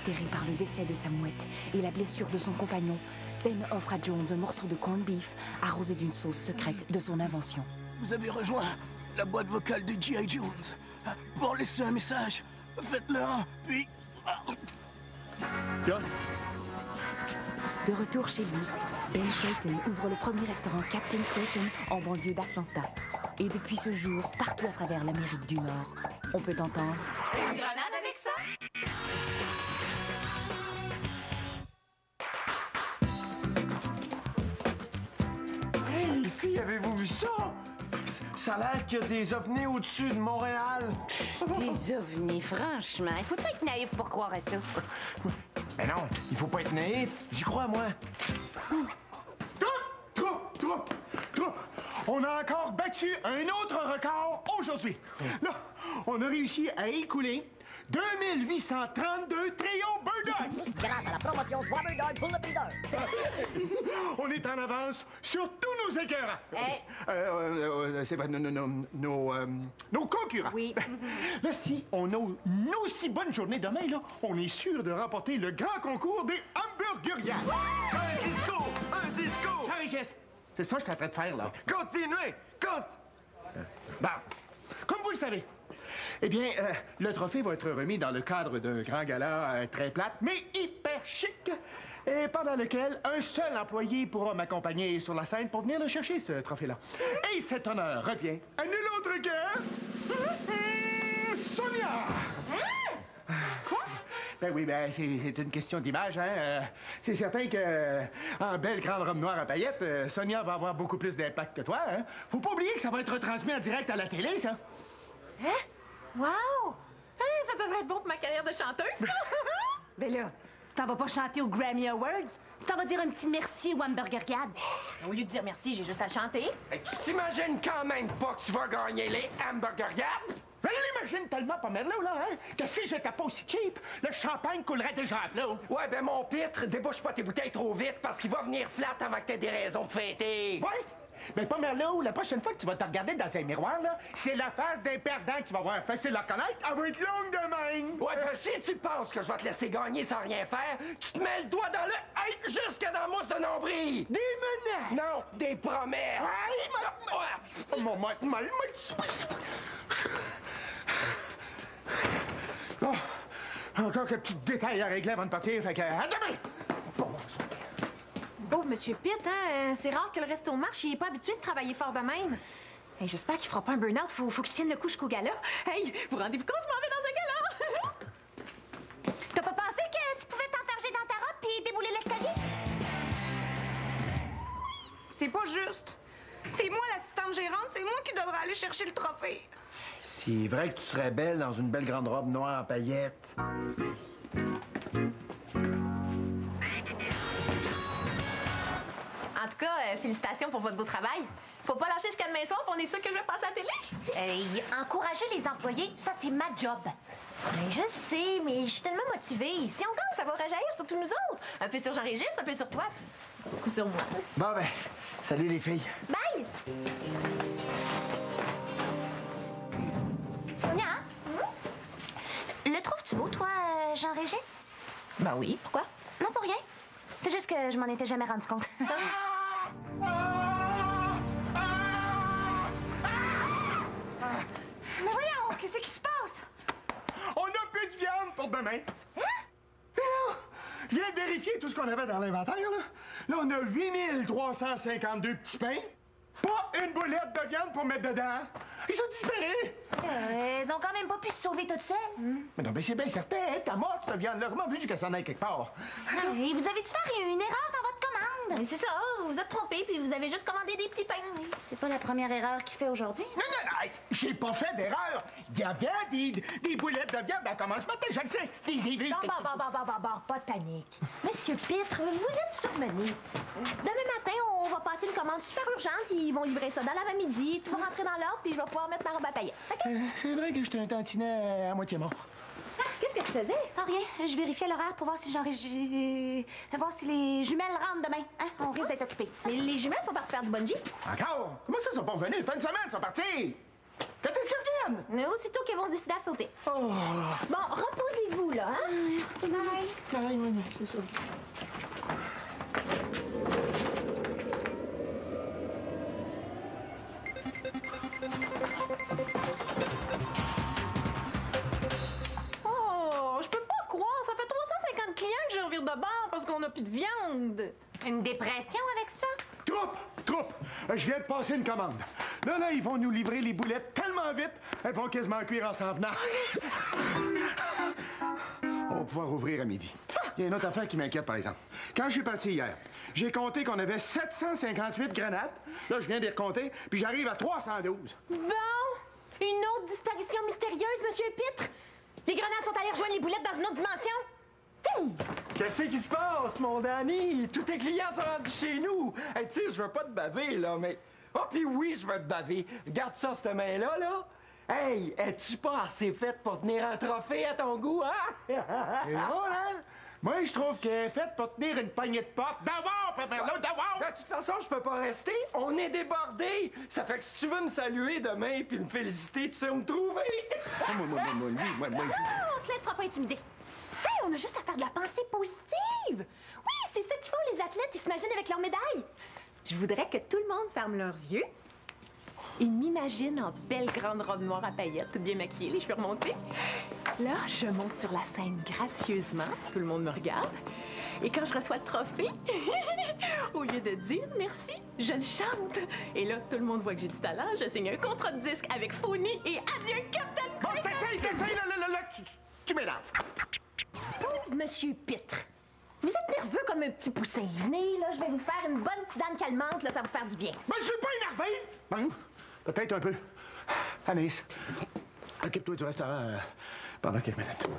Désespéré par le décès de sa mouette et la blessure de son compagnon, Ben offre à Jones un morceau de corned beef arrosé d'une sauce secrète de son invention. Vous avez rejoint la boîte vocale de G.I. Jones. Pour laisser un message, faites-le un, puis... De retour chez lui, Ben Creighton ouvre le premier restaurant Captain Creighton en banlieue d'Atlanta. Et depuis ce jour, partout à travers l'Amérique du Nord, on peut entendre... Une grenade avec ça? Hey, les filles, avez-vous vu ça? Ça a l'air qu'il y a des ovnis au-dessus de Montréal. Des ovnis, franchement. Faut-tu être naïf pour croire à ça? Mais non, il faut pas être naïf. J'y crois, moi. Trop! On a encore battu un autre record aujourd'hui. Là, on a réussi à écouler 2832 trios Bird. Grâce à la promotion Swabber Dog pour le Breeder. On est en avance sur tous nos écœurants. Hey. C'est vrai, nos concurrents. Oui. Là, si on a une aussi bonne journée demain, là, on est sûr de remporter le grand concours des hamburgeriades. Un disco! Jean-Régis, c'est ça que je suis en train de faire, là. Continuez! Bon, comme vous le savez, eh bien, le trophée va être remis dans le cadre d'un grand gala très plate, mais hyper chic, et pendant lequel un seul employé pourra m'accompagner sur la scène pour venir le chercher, ce trophée-là. Et cet honneur revient à nul autre que... Sonia! Quoi? Ben oui, ben c'est une question d'image, hein. C'est certain que en belle grande robe noire à paillettes, Sonia va avoir beaucoup plus d'impact que toi, hein. Faut pas oublier que ça va être retransmis en direct à la télé, ça. Hein? Wow! Hein, ça devrait être bon pour ma carrière de chanteuse, ça! Ben là, tu t'en vas pas chanter aux Grammy Awards? Tu t'en vas dire un petit merci au Hamburgeriade? Au lieu de dire merci, j'ai juste à chanter. Hey, tu t'imagines quand même pas que tu vas gagner les hamburgeriades? Ben, je l'imagine tellement pas merlot, là, hein, que si j'étais pas aussi cheap, le champagne coulerait déjà à flot. Ouais, ben mon pitre, débouche pas tes bouteilles trop vite parce qu'il va venir flat avant que t'aies des raisons de fêter. Ouais? Mais pas merlot, la prochaine fois que tu vas te regarder dans un miroir, là, c'est la face d'un perdant que tu vas voir. Facile à reconnaître, elle va être longue de même. Ouais, ben si tu penses que je vais te laisser gagner sans rien faire, tu te mets le doigt dans le... Hey, jusque dans la mousse de nombril! Des menaces! Non, des promesses! Bon, encore quelques petits détails à régler avant de partir, fait que à demain! Pauvre Monsieur Pitt, hein? C'est rare que le resto marche, il est pas habitué de travailler fort de même. Hey, j'espère qu'il fera pas un burn-out, faut qu'il tienne le coup jusqu'au gala. Hey, vous rendez-vous compte, je m'en vais dans un gala! T'as pas pensé que tu pouvais t'enfarger dans ta robe puis débouler l'escalier? C'est pas juste. C'est moi l'assistante gérante, c'est moi qui devrais aller chercher le trophée. C'est vrai que tu serais belle dans une belle grande robe noire à paillettes. En tout cas, félicitations pour votre beau travail. Faut pas lâcher jusqu'à demain soir, puis on est sûr que je vais passer à la télé. Hey, encourager les employés, ça c'est ma job. Ben, je sais, mais je suis tellement motivée. Si on gagne, ça va rejaillir sur tous nous autres. Un peu sur Jean-Régis, un peu sur toi, puis beaucoup sur moi. Bon, ben, salut les filles. Bye! Sonia, le trouves-tu beau, toi, Jean-Régis? Ben oui, pourquoi? Non, pour rien. C'est juste que je m'en étais jamais rendu compte. Mais voyons, qu'est-ce qui se passe? On a plus de viande pour demain. Hein? Je viens de vérifier tout ce qu'on avait dans l'inventaire, là. Là, on a 8352 petits pains. Pas une boulette de viande pour mettre dedans. Ils sont disparus. Ils ont quand même pas pu se sauver toutes seules. Mais non, mais c'est bien certain, hein, ta morte, ta viande-là. Comment veux-tu qu'elle s'en aille quelque part? Et vous avez dû faire une erreur dans votre commande. Mais c'est ça, vous êtes trompés, puis vous avez juste commandé des petits pains. C'est pas la première erreur qu'il fait aujourd'hui. Non, hey, j'ai pas fait d'erreur. Il y avait des boulettes de viande à commencer ce matin, je le sais. Des éviers. Bon, pas de panique. Monsieur Pitre, vous êtes surmené. Demain matin, on va passer une commande super urgente, ils vont livrer ça dans l'avant-midi, tout va rentrer dans l'ordre, puis je vais pouvoir mettre ma robe à paillettes. OK? C'est vrai que j'étais un tantinet à moitié mort. Qu'est-ce que tu faisais? Ah, rien. Je vérifiais l'horaire pour voir si voir si les jumelles rentrent demain. Hein? On risque d'être occupés. Mais les jumelles sont parties faire du bungee. Encore? Comment ça, ils sont pas revenus? Fin de semaine, ils sont partis. Quand est-ce qu'ils personne! Mais aussitôt qu'ils vont décider à sauter. Oh! Bon, reposez-vous, là, hein? Bye. Oui, c'est ça. Oh, je peux pas croire. Ça fait 350 clients que je revire de bord parce qu'on a plus de viande. Une dépression avec ça? Troupe! Je viens de passer une commande. Là, ils vont nous livrer les boulettes tellement vite, elles vont quasiment cuire en s'en venant. On va pouvoir ouvrir à midi. Il y a une autre affaire qui m'inquiète, par exemple. Quand je suis parti hier, j'ai compté qu'on avait 758 grenades. Là, je viens de les recompter, puis j'arrive à 312. Bon, une autre disparition mystérieuse, Monsieur Pitre. Les grenades sont allées rejoindre les boulettes dans une autre dimension. Qu'est-ce qui se passe, mon Danny? Tous tes clients sont rendus chez nous. Hey, tu sais, je veux pas te baver, là, mais... Oh, puis oui, je veux te baver. Regarde ça, cette main-là, là. Hey, es-tu pas assez faite pour tenir un trophée à ton goût, hein? Et drôle, hein? Moi, je trouve qu'elle est faite pour tenir une poignée de porte. D'avoir, d'avoir! De toute façon, je peux pas rester. On est débordés. Ça fait que si tu veux me saluer demain puis me féliciter, tu sais où me trouver. Moi. Ah, on te laissera pas intimider. Hey, on a juste à faire de la pensée positive. Oui, c'est ça qu'ils font, les athlètes. Ils s'imaginent avec leurs médailles. Je voudrais que tout le monde ferme leurs yeux. Ils m'imaginent en belle grande robe noire à paillettes, toute bien maquillée, les cheveux remontés. Là, je monte sur la scène gracieusement. Tout le monde me regarde. Et quand je reçois le trophée, au lieu de dire merci, je le chante. Et là, tout le monde voit que j'ai du talent. Je signe un contrat de disque avec Phony et adieu, Captain Bon, t'essayes, là, tu m'énerves. Monsieur Pitre, vous êtes nerveux comme un petit poussin. Venez, là, je vais vous faire une bonne tisane calmante, là, ça va vous faire du bien. Mais je suis pas énervé! Bon, peut-être un peu. Anaïs, occupe-toi du restaurant pendant quelques minutes.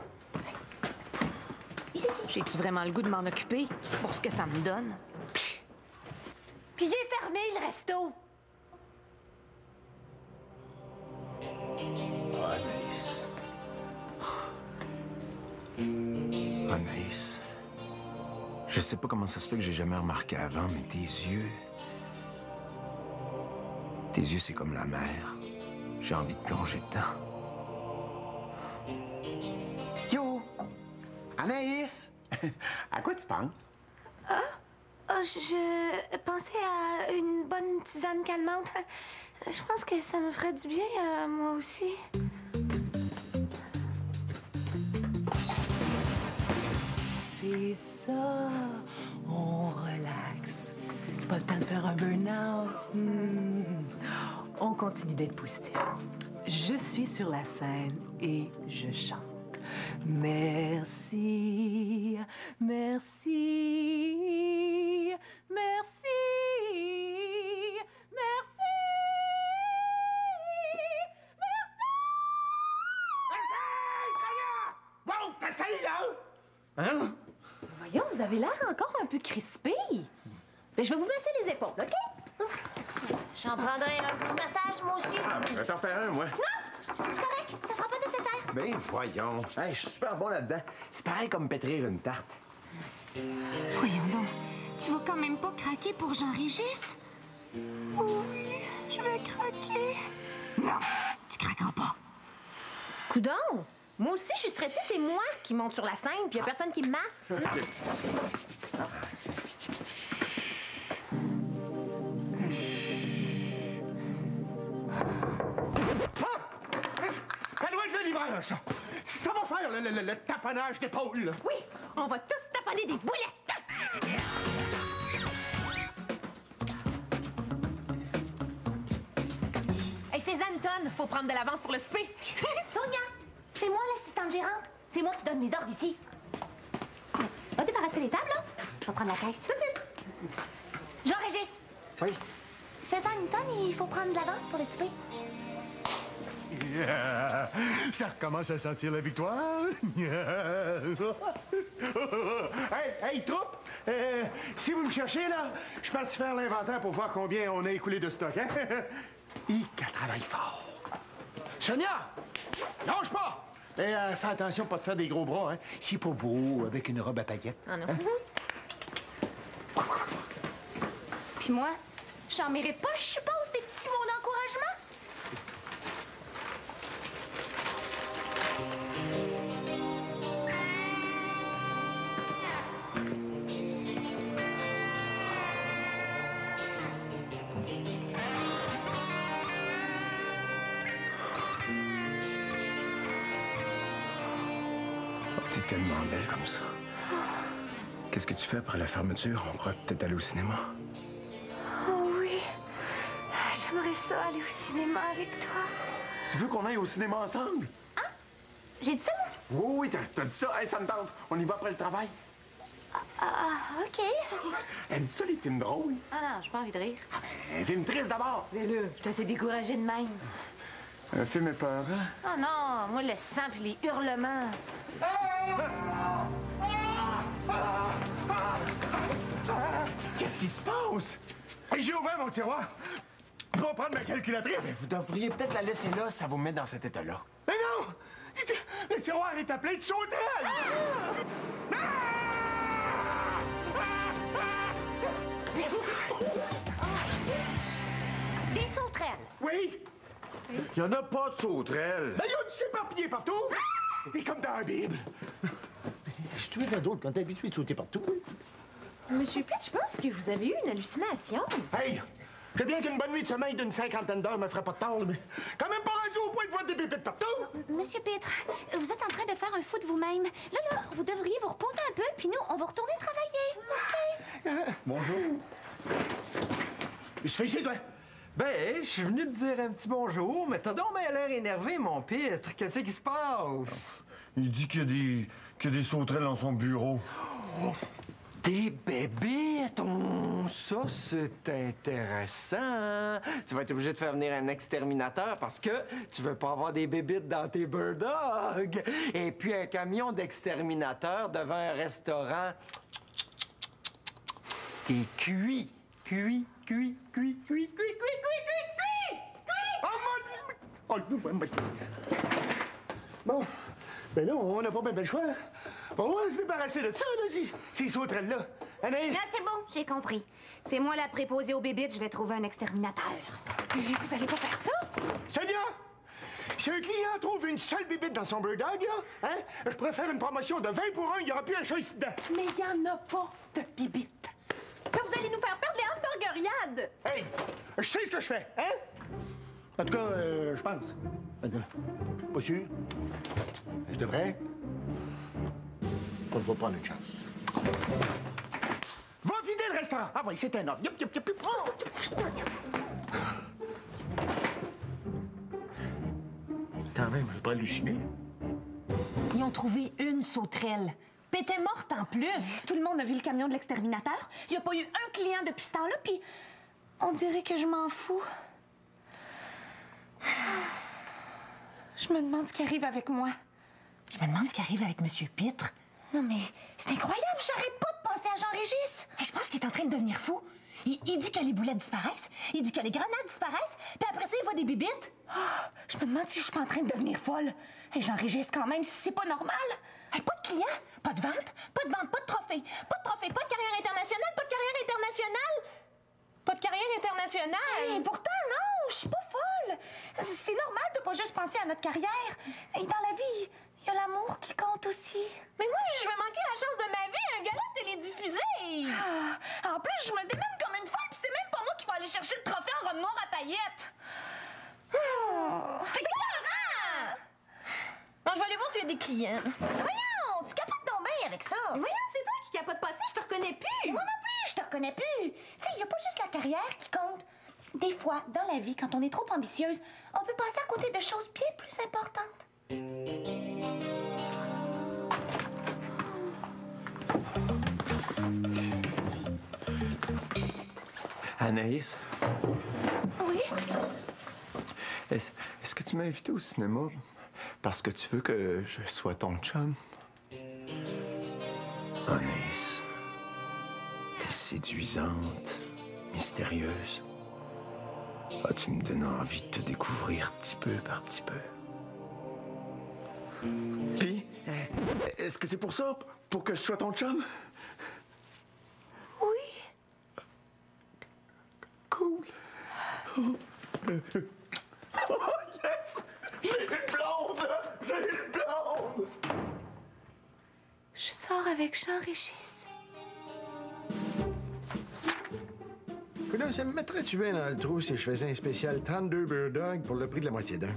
J'ai-tu vraiment le goût de m'en occuper pour ce que ça me donne? Puis il est fermé, le resto. Anaïs. Anaïs. Je sais pas comment ça se fait que j'ai jamais remarqué avant, mais tes yeux, c'est comme la mer. J'ai envie de plonger dedans. Yo! Anaïs! À quoi tu penses? Je pensais à une bonne tisane calmante. Je pense que ça me ferait du bien à moi aussi. C'est ça. On relaxe. C'est pas le temps de faire un burn-out. On continue d'être positif. Je suis sur la scène et je chante. Merci, merci, merci, merci, Wow, t'essayes, là! Hein? Voyons, vous avez l'air encore un peu crispé. Ben, je vais vous masser les épaules, OK? J'en prendrai un petit massage, moi aussi. Je vais t'en faire un, moi. C'est correct, ça sera pas nécessaire. Ben, voyons. Hey, je suis super bon là-dedans. C'est pareil comme pétrir une tarte. Voyons donc. Tu vas quand même pas craquer pour Jean-Régis? Oui, je vais craquer. Non, tu craqueras pas. Coudon! Moi aussi, je suis stressée. C'est moi qui monte sur la scène, puis il y a personne qui me masse. Ça doit être le livreur, ça. Ça va faire le taponnage d'épaule, là. Oui, on va tous taponner des boulettes! Hey, fais-en une tonne. Faut prendre de l'avance pour le souper. Sonia, c'est moi l'assistante gérante. C'est moi qui donne les ordres ici. Va débarrasser les tables, là. Je vais prendre la caisse. Tout de suite. Jean-Régis. Oui. Fais-en une tonne, il faut prendre de l'avance pour le souper. Yeah. Ça recommence à sentir la victoire. Hey, troupe! Si vous me cherchez, là, je suis parti faire l'inventaire pour voir combien on a écoulé de stock, hein? Qu'elle travaille fort. Sonia! Lâche pas! Et fais attention pas de faire des gros bras, hein? C'est pas beau avec une robe à paillettes. Ah non. Hein? Puis moi, j'en mérite pas, je suppose, des petits mots d'encouragement? T'es tellement belle comme ça. Qu'est-ce que tu fais après la fermeture? On pourrait peut-être aller au cinéma. Oh oui. J'aimerais ça aller au cinéma avec toi. Tu veux qu'on aille au cinéma ensemble? J'ai dit ça, moi? Oui, t'as dit ça. Hey, ça me tente. On y va après le travail. OK. Aimes-tu ça, les films drôles? Ah non, j'ai pas envie de rire. Un film triste d'abord. Mais là, je suis assez découragée de même. Un film épeurant. Oh non, moi, le sang puis les hurlements. Qu'est-ce qui se passe? Hey, j'ai ouvert mon tiroir. Je vais prendre ma calculatrice. Vous devriez peut-être la laisser là, ça vous met dans cet état-là. Mais non! Le tiroir est appelé de sauterelles! Des sauterelles. Oui! Il y en a pas de sauterelles. Ben, il y a du s'éparpiller partout! Et comme dans la Bible. Si tu veux faire d'autre quand t'es habitué de sauter partout. Monsieur Pitt, je pense que vous avez eu une hallucination. Hey! Je sais bien qu'une bonne nuit de sommeil d'une 50aine d'heures me ferait pas de tort, mais quand même pas rendu au point de voir des pépites partout! Monsieur Pitre, vous êtes en train de faire un fou de vous-même. Là, vous devriez vous reposer un peu, puis nous, on va retourner travailler. OK? Bonjour. Il se fait ici, toi? Ben, je suis venu te dire un petit bonjour, mais t'as donc bien l'air énervé, mon Pitre. Qu'est-ce qui se passe? Il dit qu'il y a des sauterelles dans son bureau. Des bébites! Oh, ça, c'est intéressant. Tu vas être obligé de faire venir un exterminateur parce que tu veux pas avoir des bébites dans tes bird dogs. Et puis un camion d'exterminateur devant un restaurant. T'es cuit. Cuit. Bon, ben là, on n'a pas bien le choix. On va se débarrasser de ça, là, ces sauterelles-là. Anaïs? Là, c'est bon, j'ai compris. C'est moi la préposée aux bébites, je vais trouver un exterminateur. Vous allez pas faire ça? Sonia! Si un client trouve une seule bébite dans son bird dog, là, hein, je pourrais faire une promotion de 20 pour 1, il n'y aura plus un chat ici dedans. Mais il y en a pas de bibites. Là, vous allez nous faire perdre les hamburgeriades. Hey! Je sais ce que je fais, hein? En tout cas, je pense. Pas sûr. Je devrais. On ne va prendre une chance. Va vider le restaurant! Ah oui, c'est un ordre. Yup, yup, yup, yup. Quand même, je pas halluciné. Ils ont trouvé une sauterelle. Puis elle était morte en plus. Tout le monde a vu le camion de l'exterminateur. Il n'y a pas eu un client depuis ce temps-là, puis on dirait que je m'en fous. Je me demande ce qui arrive avec moi. Je me demande ce qui arrive avec Monsieur Pitre. Non, mais c'est incroyable, j'arrête pas de penser à Jean-Régis. Je pense qu'il est en train de devenir fou. Il dit que les boulettes disparaissent, il dit que les grenades disparaissent, puis après ça, il voit des bibites. Je me demande si je suis pas en train de devenir folle. Et Jean-Régis, quand même, si c'est pas normal. Pas de clients, pas de vente, pas de trophée. Pas de trophée, pas de carrière internationale, pas de carrière internationale. Pas de carrière internationale. Et pourtant, non, je suis pas folle. C'est normal de pas juste penser à notre carrière. Et dans la vie, il y a l'amour qui compte aussi. Mais moi, je vais manquer la chance de ma vie, un gala télédiffusé. En plus, je me démène comme une folle, puis c'est même pas moi qui vais aller chercher le trophée en robe noire à paillettes. C'est écœurant! Bon, je vais aller voir s'il y a des clients. Voyons, tu capotes donc bien avec ça. Voyons, c'est toi qui capote pas ça, je te reconnais plus. Moi non plus, je te reconnais plus. Tu sais, il n'y a pas juste la carrière qui compte. Des fois, dans la vie, quand on est trop ambitieuse, on peut passer à côté de choses bien plus importantes. Anaïs? Oui? Est-ce que tu m'as invité au cinéma parce que tu veux que je sois ton chum? Anaïs, t'es séduisante, mystérieuse. Ah, tu me donnes envie de te découvrir petit peu par petit peu. Puis, est-ce que c'est pour ça? Pour que je sois ton chum? Oui. Cool. Oh, yes! J'ai une blonde! J'ai une blonde! Je sors avec Jean-Régis. Là, ça me mettrait-tu bien dans le trou si je faisais un spécial Thunder Bird Dog pour le prix de la moitié d'un?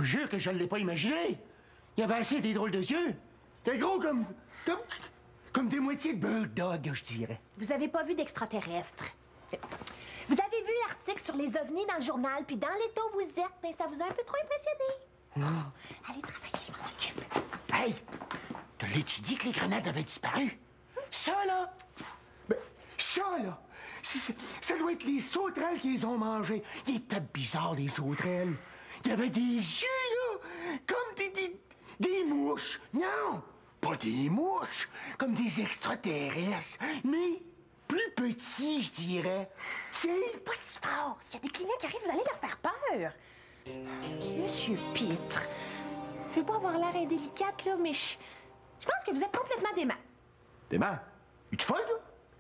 vous jure que je ne l'ai pas imaginé. Il y avait assez des drôles de yeux. T'es gros comme des moitiés de bird dog, je dirais. Vous avez pas vu d'extraterrestres. Vous avez vu l'article sur les ovnis dans le journal, puis dans l'état où vous êtes, mais ça vous a un peu trop impressionné. Allez travailler, je m'en occupe. Hey! Te l'as-tu dit que les grenades avaient disparu? Ça, là! Ben, ça, là! Ça doit être les sauterelles qui les ont mangées. Ils étaient bizarres, les sauterelles. Il y avait des yeux, là! Comme des mouches. Non! Pas des mouches! Comme des extraterrestres. Mais plus petits, je dirais. C'est Pas si fort. S'il y a des clients qui arrivent, vous allez leur faire peur. Monsieur Pitre, je veux pas avoir l'air indélicate, là, mais je pense que vous êtes complètement dément. Dément? Es-tu folle, là?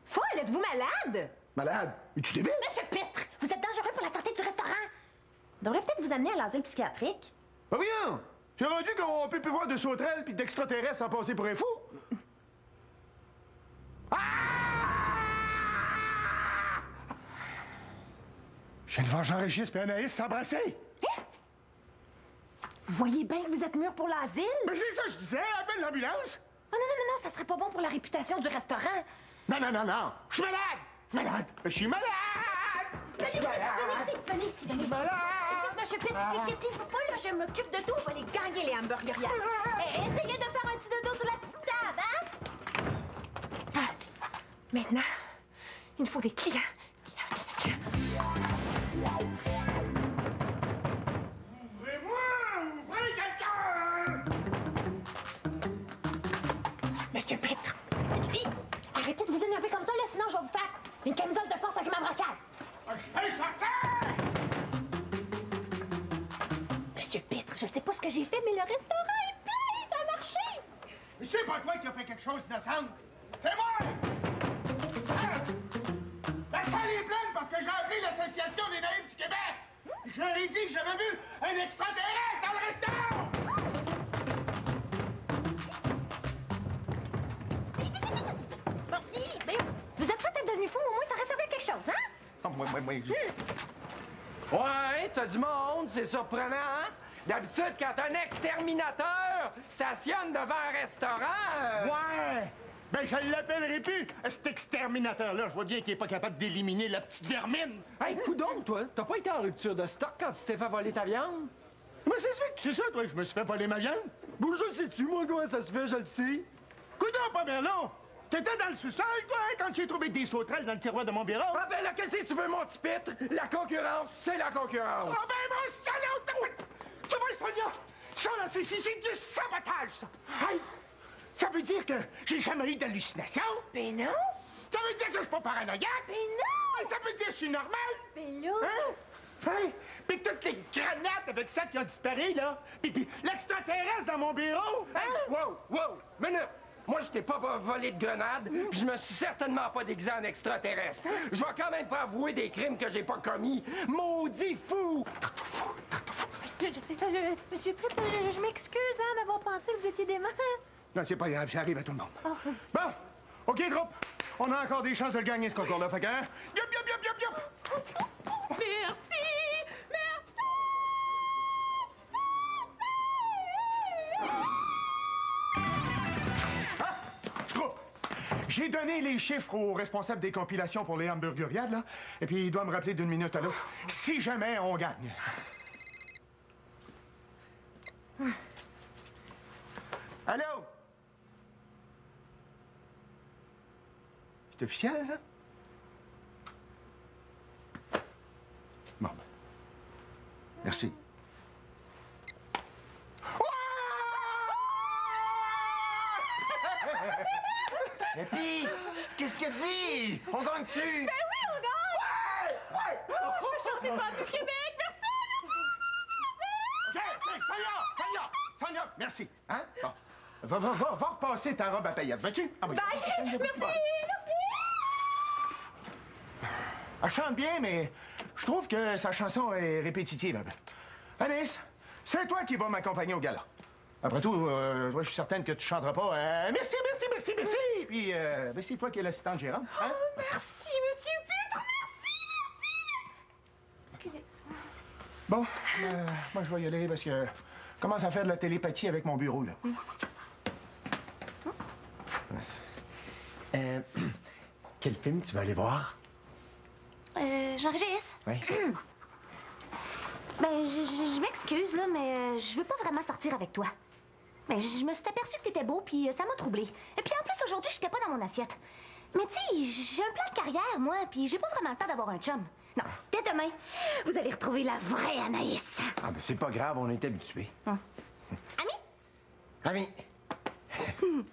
Folle, êtes-vous malade? Malade? Es-tu débile? Monsieur Pitre, vous êtes dangereux pour la santé du restaurant. On devrait peut-être vous amener à l'asile psychiatrique. Ben voyons! Tu as rendu qu'on peut plus voir de sauterelles puis d'extraterrestres sans passer pour un fou? Ah! Je viens de voir Jean-Régis et Anaïs s'embrasser. Hein? Vous voyez bien que vous êtes mûr pour l'asile? Mais c'est ça que je disais, appelle l'ambulance. Oh, non, ça serait pas bon pour la réputation du restaurant. Non, je suis malade! Je suis malade! Venez ici. Monsieur Pitt, inquiétez-vous pas, là, je m'occupe de tout. On va les gagner, les hamburgerias. Essayez de faire un petit dodo sur la petite table, hein? Maintenant, il nous faut des clients. Ouvrez quelqu'un! Monsieur Pitt, arrêtez de vous énerver comme ça, là, sinon je vais vous faire une camisole de force avec ma brassière. Je vais sortir! Monsieur Pitre, je sais pas ce que j'ai fait, mais le restaurant est plein, ça a marché. Mais c'est pas toi qui as fait quelque chose d'innocent. C'est moi! La salle est pleine parce que j'ai appelé l'Association des naïfs du Québec. Et que je leur ai dit que j'avais vu un extraterrestre dans le restaurant! Mais vous êtes peut-être devenu fou, au moins ça ressemble à quelque chose, hein? Ouais, t'as du monde, c'est surprenant, hein? D'habitude, quand un exterminateur stationne devant un restaurant... Ouais! Ben, je l'appellerai plus, cet exterminateur-là. Je vois bien qu'il est pas capable d'éliminer la petite vermine. Hey, coudonc, toi, t'as pas été en rupture de stock quand tu t'es fait voler ta viande? Mais c'est ça, toi, que je me suis fait voler ma viande. Bon, je sais-tu, moi, comment ça se fait, je le sais. Coudonc, pas bien long. T'étais dans le sous-sol, toi, hein, quand j'ai trouvé des sauterelles dans le tiroir de mon bureau. Ah ben là, qu'est-ce que tu veux, mon petit pitre? La concurrence, c'est la concurrence. Ah ben, mon salaud! Tu vois, Sonia? Ça, là, c'est du sabotage, ça. Hey! Ça veut dire que j'ai jamais eu d'hallucination? Ben non. Ça veut dire que je suis pas paranoïaque? Ben non. Ça veut dire que je suis normal? Ben là. Hein? Hey! Puis toutes les granates avec ça qui ont disparu, là. Puis l'extraterrestre dans mon bureau. Hein? Wow! Minute! Moi, je t'ai pas volé de grenade, puis je me suis certainement pas déguisé en extraterrestre. Je vais quand même pas avouer des crimes que j'ai pas commis. Maudit fou! Monsieur Pitt, je m'excuse hein, d'avoir pensé que vous étiez dément. Non, c'est pas grave, ça arrive à tout le monde. Bon, OK, troupe. On a encore des chances de le gagner, ce concours-là. Fait que, hein? Yup! Merci! Troupe, j'ai donné les chiffres au responsable des compilations pour les hamburgeriades, là. Et puis, il doit me rappeler d'une minute à l'autre. Si jamais on gagne. Allô? C'est officiel, ça? Bon. Merci. Et puis, qu'est-ce qu'il dit? On gagne-tu? Ben oui, on gagne! Ouais! Je vais chanter devant tout Québec! Merci! OK, Sonia! Merci. Hein? Bon. Va repasser ta robe à paillettes, veux-tu? Ah, oui. Bye! Merci! Elle chante bien, mais je trouve que sa chanson est répétitive un peu. Alice, c'est toi qui vas m'accompagner au gala. Après tout, je suis certaine que tu chanteras pas merci. Puis, c'est toi qui es l'assistante gérante. Hein? Oh, merci, monsieur Pitre! Merci! Excusez. Bon, moi, je vais y aller parce que commence à faire de la télépathie avec mon bureau, là. Quel film tu vas aller voir? Jean-Régis? Oui. Ben, je m'excuse, là, mais je veux pas vraiment sortir avec toi. Ben, je me suis aperçue que t'étais beau, puis ça m'a troublée. Et puis en plus, aujourd'hui, j'étais pas dans mon assiette. Mais tu sais, j'ai un plan de carrière, moi, puis j'ai pas vraiment le temps d'avoir un chum. Non, dès demain, vous allez retrouver la vraie Anaïs. Ah, ben c'est pas grave, on est habitués. Ami? Ami! Bon,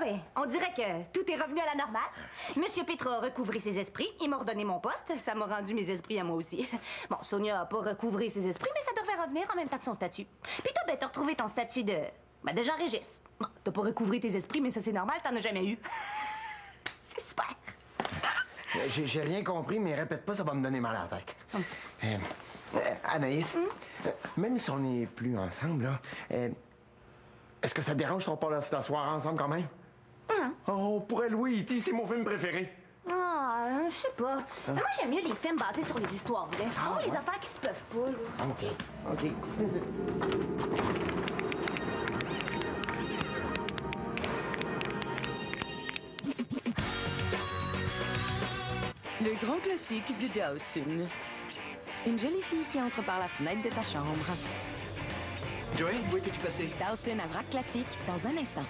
ben, on dirait que tout est revenu à la normale. Monsieur Petra a recouvré ses esprits. Il m'a redonné mon poste. Ça m'a rendu mes esprits à moi aussi. Bon, Sonia a pas recouvré ses esprits, mais ça devrait revenir en même temps que son statut. Puis toi, ben, t'as retrouvé ton statut de Jean-Régis. Bon, t'as pas recouvré tes esprits, mais ça, c'est normal, t'en as jamais eu. C'est super. J'ai rien compris, mais répète pas, ça va me donner mal à la tête. Anaïs, même si on n'est plus ensemble, là, est-ce que ça te dérange si on parle s'asseoir ensemble quand même? On pourrait louer E.T., c'est mon film préféré. Ah, je sais pas. Mais moi, j'aime mieux les films basés sur les histoires vraies. Les affaires qui se peuvent pas, là. OK. Le grand classique de Dawson. Une jolie fille qui entre par la fenêtre de ta chambre. Joey, où étais-tu passé? Dawson à vrac classique dans un instant.